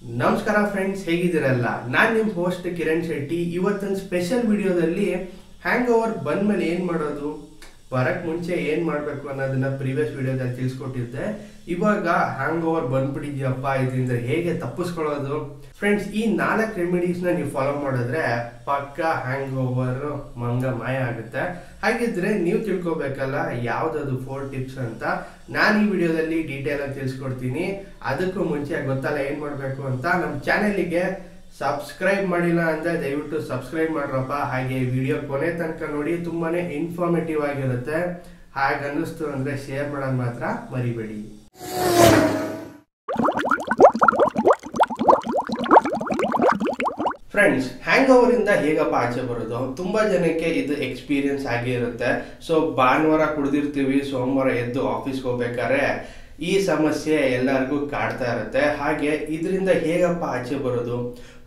ನಮಸ್ಕಾರ ಫ್ರೆಂಡ್ಸ್, ಹೇಗಿದ್ದೀರಲ್ಲ? ನಾನು ನಿಮ್ಮ ಹೋಸ್ಟ್ ಕಿರಣ್ ಶೆಟ್ಟಿ. ಇವತ್ತಿನ ಸ್ಪೆಷಲ್ ವಿಡಿಯೋದಲ್ಲಿ ಹ್ಯಾಂಗ್ ಓವರ್ ಬಂದ್ಮೇಲೆ ಏನು ಮಾಡೋದು, ಬರಕ್ಕೆ ಮುಂಚೆ ಏನು ಮಾಡಬೇಕು ಅನ್ನೋದನ್ನ ಪ್ರೀವಿಯಸ್ ವಿಡಿಯೋದಲ್ಲಿ ತಿಳಿಸ್ಕೊಟ್ಟಿದ್ದೆ. ಇವಾಗ ಹ್ಯಾಂಗ್ ಓವರ್ ಬಂದ್ಬಿಟ್ಟಿದ್ಯಪ್ಪ, ಇದರಿಂದ ಹೇಗೆ ತಪ್ಪಿಸ್ಕೊಳ್ಳೋದು? ಫ್ರೆಂಡ್ಸ್, ಈ 4 ರೆಮಿಡೀಸ್ನ ನೀವು ಫಾಲೋ ಮಾಡಿದ್ರೆ ಪಕ್ಕ ಹ್ಯಾಂಗ್ ಓವರ್ ಮಾಯ ಆಗುತ್ತೆ. ಹಾಗಿದ್ರೆ ನೀವು ತಿಳ್ಕೊಬೇಕಲ್ಲ ಯಾವುದದು 4 ಟಿಪ್ಸ್ ಅಂತ. ನಾನು ಈ ವಿಡಿಯೋದಲ್ಲಿ ಡೀಟೇಲ್ ಆಗಿ ತಿಳಿಸ್ಕೊಡ್ತೀನಿ. ಅದಕ್ಕೂ ಮುಂಚೆ ಗೊತ್ತಲ್ಲ ಏನು ಮಾಡಬೇಕು ಅಂತ. ನಮ್ಮ ಚಾನೆಲ್ಗೆ ಸಬ್ಸ್ಕ್ರೈಬ್ ಮಾಡಿಲ್ಲ ಅಂದರೆ ದಯವಿಟ್ಟು ಸಬ್ಸ್ಕ್ರೈಬ್ ಮಾಡ್ರಪ್ಪ. ಹಾಗೆ ವಿಡಿಯೋ ಕೊನೆ ತನಕ ನೋಡಿ, ತುಂಬಾನೇ ಇನ್ಫಾರ್ಮೇಟಿವ್ ಆಗಿರುತ್ತೆ. ಹಾಗೆ ಅನ್ನಿಸ್ತು ಅಂದರೆ ಶೇರ್ ಮಾಡೋದು ಮಾತ್ರ ಮರಿಬೇಡಿ. ಫ್ರೆಂಡ್ಸ್, ಹ್ಯಾಂಗ್ ಓವರ್ ಇಂದ ಹೇಗಪ್ಪ ಆಚೆ ಬರೋದು? ತುಂಬಾ ಜನಕ್ಕೆ ಇದು ಎಕ್ಸ್ಪೀರಿಯನ್ಸ್ ಆಗೇ ಇರುತ್ತೆ. ಸೊ ಭಾನುವಾರ ಕುಡಿದಿರ್ತೀವಿ, ಸೋಮವಾರ ಎದ್ದು ಆಫೀಸ್ಗೆ ಹೋಗ್ಬೇಕಾದ್ರೆ ಈ ಸಮಸ್ಯೆ ಎಲ್ಲರಿಗೂ ಕಾಡ್ತಾ ಇರುತ್ತೆ. ಹಾಗೆ ಇದರಿಂದ ಹೇಗಪ್ಪ ಆಚೆ ಬರೋದು?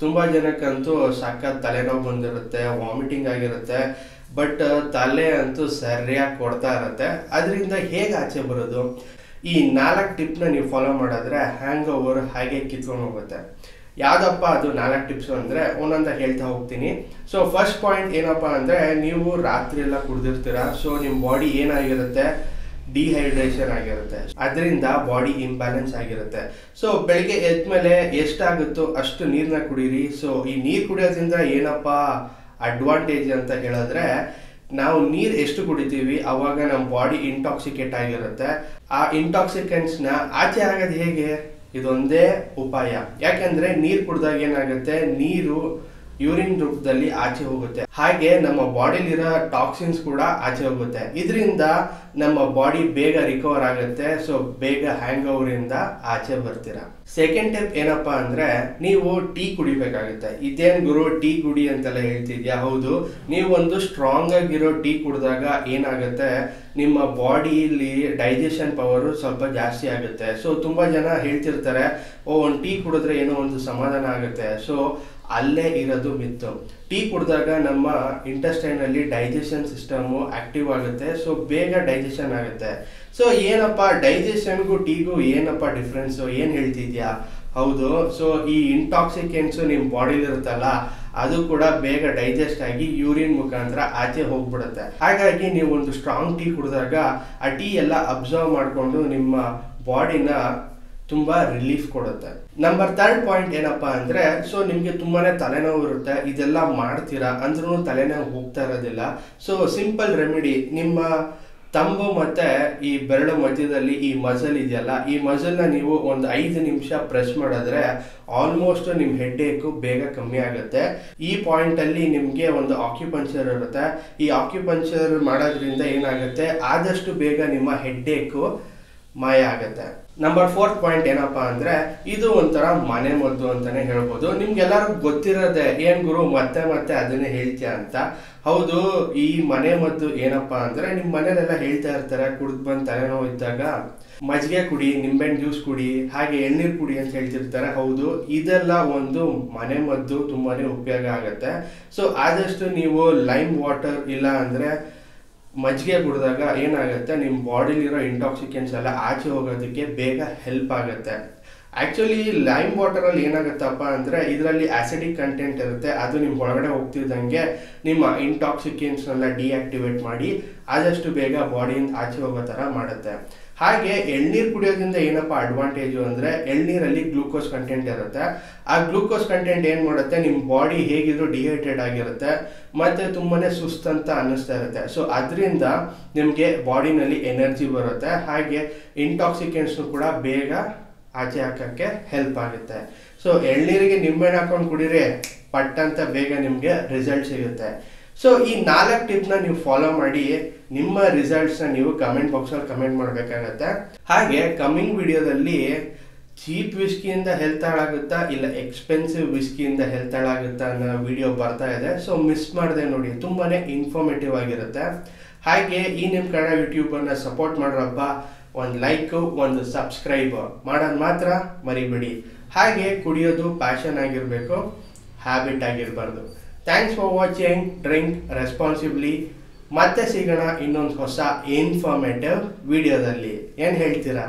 ತುಂಬಾ ಜನಕ್ಕಂತೂ ಸಖತ್ ತಲೆನೋವು ಬಂದಿರುತ್ತೆ, ವಾಮಿಟಿಂಗ್ ಆಗಿರುತ್ತೆ, ಬಟ್ ತಲೆ ಅಂತೂ ಸರಿಯಾಗಿ ಕೊಡ್ತಾ ಇರುತ್ತೆ. ಅದರಿಂದ ಹೇಗೆ ಆಚೆ ಬರೋದು? ಈ 4 ಟಿಪ್ನ ನೀವು ಫಾಲೋ ಮಾಡಿದ್ರೆ ಹ್ಯಾಂಗ್ ಓವರ್ ಹಾಗೆ ಕಿತ್ಕೊಂಡು ಹೋಗುತ್ತೆ. ಯಾವ್ದಪ್ಪ ಅದು 4 ಟಿಪ್ಸ್ ಅಂದರೆ ಒಂದೊಂದ ಹೇಳ್ತಾ ಹೋಗ್ತೀನಿ. ಸೊ ಫಸ್ಟ್ ಪಾಯಿಂಟ್ ಏನಪ್ಪ ಅಂದರೆ, ನೀವು ರಾತ್ರಿ ಎಲ್ಲ ಕುಡ್ದಿರ್ತೀರಾ. ಸೊ ನಿಮ್ಮ ಬಾಡಿ ಏನಾಗಿರುತ್ತೆ, ಡಿಹೈಡ್ರೇಷನ್ ಆಗಿರುತ್ತೆ. ಅದರಿಂದ ಬಾಡಿ ಇಂಬ್ಯಾಲೆನ್ಸ್ ಆಗಿರುತ್ತೆ. ಸೊ ಬೆಳಿಗ್ಗೆ ಎದ್ಮೇಲೆ ಎಷ್ಟಾಗುತ್ತೋ ಅಷ್ಟು ನೀರನ್ನ ಕುಡೀರಿ. ಸೊ ಈ ನೀರು ಕುಡಿಯೋದ್ರಿಂದ ಏನಪ್ಪ ಅಡ್ವಾಂಟೇಜ್ ಅಂತ ಹೇಳಿದ್ರೆ, ನಾವು ನೀರು ಎಷ್ಟು ಕುಡಿತೀವಿ ಅವಾಗ ನಮ್ಮ ಬಾಡಿ ಇಂಟಾಕ್ಸಿಕೇಟ್ ಆಗಿರುತ್ತೆ. ಆ ಇಂಟಾಕ್ಸಿಕೆಂಟ್ಸ್ನ ಆಚೆ ಆಗೋದು ಹೇಗೆ? ಇದೊಂದೇ ಉಪಾಯ. ಯಾಕೆಂದ್ರೆ ನೀರು ಕುಡಿದಾಗ ಏನಾಗುತ್ತೆ, ನೀರು ಯೂರಿನ್ ರೂಪದಲ್ಲಿ ಆಚೆ ಹೋಗುತ್ತೆ. ಹಾಗೆ ನಮ್ಮ ಬಾಡಿಲಿರೋ ಟಾಕ್ಸಿನ್ಸ್ ಕೂಡ ಆಚೆ ಹೋಗುತ್ತೆ. ಇದರಿಂದ ನಮ್ಮ ಬಾಡಿ ಬೇಗ ರಿಕವರ್ ಆಗುತ್ತೆ. ಸೊ ಬೇಗ ಹ್ಯಾಂಗ್ ಓವರ್ ಇಂದ ಆಚೆ ಬರ್ತೀರಾ. ಸೆಕೆಂಡ್ ಟಿಪ್ ಏನಪ್ಪಾ ಅಂದ್ರೆ, ನೀವು ಟೀ ಕುಡಿಬೇಕಾಗುತ್ತೆ. ಇದೇನ್ ಗುರು ಟೀ ಕುಡಿ ಅಂತೆಲ್ಲ ಹೇಳ್ತಿದ್ಯಾ? ಹೌದು, ನೀವು ಒಂದು ಸ್ಟ್ರಾಂಗ್ ಆಗಿರೋ ಟೀ ಕುಡಿದಾಗ ಏನಾಗುತ್ತೆ, ನಿಮ್ಮ ಬಾಡಿಯಲ್ಲಿ ಡೈಜೆಷನ್ ಪವರ್ ಸ್ವಲ್ಪ ಜಾಸ್ತಿ ಆಗುತ್ತೆ. ಸೊ ತುಂಬಾ ಜನ ಹೇಳ್ತಿರ್ತಾರೆ, ಒಂದು ಟೀ ಕುಡಿದ್ರೆ ಏನೋ ಒಂದು ಸಮಾಧಾನ ಆಗುತ್ತೆ. ಸೊ ಅಲ್ಲೇ ಇರೋದು ಮಿತ್ತು. ಟೀ ಕುಡಿದಾಗ ನಮ್ಮ ಇಂಟೆಸ್ಟೈನ್ ಅಲ್ಲಿ ಡೈಜೆಷನ್ ಸಿಸ್ಟಮ್ ಆಕ್ಟಿವ್ ಆಗುತ್ತೆ. ಸೊ ಬೇಗ ಡೈಜೆಷನ್ ಆಗುತ್ತೆ. ಸೊ ಏನಪ್ಪ ಡೈಜೆಷನ್ಗೂ ಟೀಗೂ ಏನಪ್ಪ ಡಿಫ್ರೆನ್ಸ್, ಏನ್ ಹೇಳ್ತಿದ್ಯಾ? ಹೌದು, ಸೊ ಈ ಇಂಟಾಕ್ಸಿಕೆಂಟ್ಸ್ ನಿಮ್ಮ ಬಾಡಿಲಿ ಇರುತ್ತಲ್ಲ, ಅದು ಕೂಡ ಬೇಗ ಡೈಜೆಸ್ಟ್ ಆಗಿ ಯೂರಿನ್ ಮುಖಾಂತರ ಆಚೆ ಹೋಗ್ಬಿಡುತ್ತೆ. ಹಾಗಾಗಿ ನೀವು ಒಂದು ಸ್ಟ್ರಾಂಗ್ ಟೀ ಕುಡಿದಾಗ ಆ ಟೀ ಎಲ್ಲ ಅಬ್ಸರ್ವ್ ಮಾಡಿಕೊಂಡು ನಿಮ್ಮ ಬಾಡಿನ ತುಂಬಾ ರಿಲೀಫ್ ಕೊಡುತ್ತೆ. ನಂಬರ್ 3 ಪಾಯಿಂಟ್ ಏನಪ್ಪಾ ಅಂದ್ರೆ, ಸೊ ನಿಮ್ಗೆ ತುಂಬಾನೇ ತಲೆನೋವು ಇರುತ್ತೆ, ಇದೆಲ್ಲ ಮಾಡ್ತೀರಾ ಅಂದ್ರೂ ತಲೆನೋವು ಹೋಗ್ತಾ ಇರೋದಿಲ್ಲ. ಸೊ ಸಿಂಪಲ್ ರೆಮಿಡಿ, ನಿಮ್ಮ ತಂಬು ಮತ್ತೆ ಈ ಬೆರಳು ಮಧ್ಯದಲ್ಲಿ ಈ ಮಸಲ್ ಇದೆಯಲ್ಲ, ಈ ಮಸಲ್ನ ನೀವು ಒಂದು 5 ನಿಮಿಷ ಪ್ರೆಸ್ ಮಾಡಿದ್ರೆ ಆಲ್ಮೋಸ್ಟ್ ನಿಮ್ ಹೆಡ್ ಏಕು ಬೇಗ ಕಮ್ಮಿ ಆಗುತ್ತೆ. ಈ ಪಾಯಿಂಟ್ ಅಲ್ಲಿ ನಿಮ್ಗೆ ಒಂದು ಆಕ್ಯುಪಂಚರ್ ಇರುತ್ತೆ. ಈ ಆಕ್ಯುಪಂಚರ್ ಮಾಡೋದ್ರಿಂದ ಏನಾಗುತ್ತೆ, ಆದಷ್ಟು ಬೇಗ ನಿಮ್ಮ ಹೆಡ್ ಏಕು ಮಾಯ ಆಗುತ್ತೆ. ನಂಬರ್ 4 ಪಾಯಿಂಟ್ ಏನಪ್ಪಾ ಅಂದ್ರೆ, ಇದು ಒಂಥರ ಮನೆ ಮದ್ದು ಅಂತಾನೆ ಹೇಳ್ಬೋದು. ನಿಮ್ಗೆಲ್ಲರಿಗೂ ಗೊತ್ತಿರೋದೆ, ಏನ್ ಗುರು ಮತ್ತೆ ಮತ್ತೆ ಅದನ್ನೇ ಹೇಳ್ತೀಯ ಅಂತ. ಹೌದು, ಈ ಮನೆ ಮದ್ದು ಏನಪ್ಪಾ ಅಂದ್ರೆ, ನಿಮ್ ಮನೇಲೆಲ್ಲ ಹೇಳ್ತಾ ಇರ್ತಾರೆ, ಕುಡ್ದು ಬಂದು ತಲೆನೋವು ಇದ್ದಾಗ ಮಜ್ಜಿಗೆ ಕುಡಿ, ನಿಂಬೆಹಣ್ಣು ಜ್ಯೂಸ್ ಕುಡಿ, ಹಾಗೆ ಎಳ್ನೀರು ಕುಡಿ ಅಂತ ಹೇಳ್ತಿರ್ತಾರೆ. ಹೌದು, ಇದೆಲ್ಲ ಒಂದು ಮನೆ ಮದ್ದು, ತುಂಬಾನೇ ಉಪಯೋಗ ಆಗುತ್ತೆ. ಸೊ ಆದಷ್ಟು ನೀವು ಲೈಮ್ ವಾಟರ್ ಇಲ್ಲ ಅಂದ್ರೆ ಮಜ್ಜಿಗೆ ಕುಡಿದಾಗ ಏನಾಗುತ್ತೆ, ನಿಮ್ಮ ಬಾಡಿಲಿರೋ ಇಂಟಾಕ್ಸಿಕೆಂಟ್ಸ್ ಎಲ್ಲ ಆಚೆ ಹೋಗೋದಕ್ಕೆ ಬೇಗ ಹೆಲ್ಪ್ ಆಗುತ್ತೆ. ಆ್ಯಕ್ಚುಲಿ ಲೈಮ್ ವಾಟರಲ್ಲಿ ಏನಾಗುತ್ತಪ್ಪ ಅಂದರೆ, ಇದರಲ್ಲಿ ಆಸಿಡಿಕ್ ಕಂಟೆಂಟ್ ಇರುತ್ತೆ. ಅದು ನಿಮ್ಮ ಒಳಗಡೆ ಹೋಗ್ತಿದ್ದಂಗೆ ನಿಮ್ಮ ಇಂಟಾಕ್ಸಿಕೆಂಟ್ಸ್ನೆಲ್ಲ ಡಿಆಕ್ಟಿವೇಟ್ ಮಾಡಿ ಆದಷ್ಟು ಬೇಗ ಬಾಡಿಯಿಂದ ಆಚೆ ಹೋಗೋ ಥರ ಮಾಡುತ್ತೆ. ಹಾಗೆ ಎಳ್ನೀರು ಕುಡಿಯೋದ್ರಿಂದ ಏನಪ್ಪ ಅಡ್ವಾಂಟೇಜು ಅಂದರೆ, ಎಳ್ನೀರಲ್ಲಿ ಗ್ಲೂಕೋಸ್ ಕಂಟೆಂಟ್ ಇರುತ್ತೆ. ಆ ಗ್ಲೂಕೋಸ್ ಕಂಟೆಂಟ್ ಏನು ಮಾಡುತ್ತೆ, ನಿಮ್ಮ ಬಾಡಿ ಹೇಗಿದ್ರು ಡಿಹೈಡ್ರೇಟ್ ಆಗಿರುತ್ತೆ ಮತ್ತು ತುಂಬಾ ಸುಸ್ತಂತ ಅನ್ನಿಸ್ತಾ ಇರುತ್ತೆ. ಸೊ ಅದರಿಂದ ನಿಮಗೆ ಬಾಡಿನಲ್ಲಿ ಎನರ್ಜಿ ಬರುತ್ತೆ. ಹಾಗೆ ಇಂಟಾಕ್ಸಿಕೆಂಟ್ಸ್ನು ಕೂಡ ಬೇಗ ಆಚೆ ಹಾಕೋಕ್ಕೆ ಹೆಲ್ಪ್ ಆಗುತ್ತೆ. ಸೊ ಎಳ್ನೀರಿಗೆ ನಿಂಬೆಹಣ್ಣು ಹಾಕೊಂಡು ಕುಡಿದ್ರೆ ಪಟ್ ಅಂತ ಬೇಗ ನಿಮಗೆ ರಿಸಲ್ಟ್ ಸಿಗುತ್ತೆ. ಸೊ ಈ 4 ಟಿಪ್ನ ನೀವು ಫಾಲೋ ಮಾಡಿ ನಿಮ್ಮ ರಿಸಲ್ಟ್ಸ್ನ ನೀವು ಕಮೆಂಟ್ ಬಾಕ್ಸಲ್ಲಿ ಕಮೆಂಟ್ ಮಾಡಬೇಕಾಗತ್ತೆ. ಹಾಗೆ ಕಮ್ಮಿಂಗ್ ವಿಡಿಯೋದಲ್ಲಿ ಚೀಪ್ ವಿಸ್ಕಿಯಿಂದ ಹೆಲ್ತ್ ಹಾಳಾಗುತ್ತಾ ಇಲ್ಲ ಎಕ್ಸ್ಪೆನ್ಸಿವ್ ವಿಸ್ಕಿಯಿಂದ ಹೆಲ್ತ್ ಹಾಳಾಗುತ್ತಾ ಅನ್ನೋ ವಿಡಿಯೋ ಬರ್ತಾ ಇದೆ. ಸೊ ಮಿಸ್ ಮಾಡದೆ ನೋಡಿ, ತುಂಬಾನೇ ಇನ್ಫಾರ್ಮೇಟಿವ್ ಆಗಿರುತ್ತೆ. ಹಾಗೆ ಈ ನಿಮ್ಮ ಕನ್ನಡ ಯೂಟ್ಯೂಬನ್ನು ಸಪೋರ್ಟ್ ಮಾಡ್ರಪ್ಪ. ಒಂದು ಲೈಕು, ಒಂದು ಸಬ್ಸ್ಕ್ರೈಬ್ ಮಾಡೋದು ಮಾತ್ರ ಮರಿಬೇಡಿ. ಹಾಗೆ ಕುಡಿಯೋದು ಪ್ಯಾಷನ್ ಆಗಿರಬೇಕು, ಹ್ಯಾಬಿಟ್ ಆಗಿರಬಾರ್ದು. Thanks for watching. Drink responsibly. ಮತ್ತೆ ಸಿಗೋಣ ಇನ್ನೊಂದು ಹೊಸ ಇನ್ಫಾರ್ಮೇಟಿವ್ ವಿಡಿಯೋದಲ್ಲಿ. ಏನು ಹೇಳ್ತೀರಾ?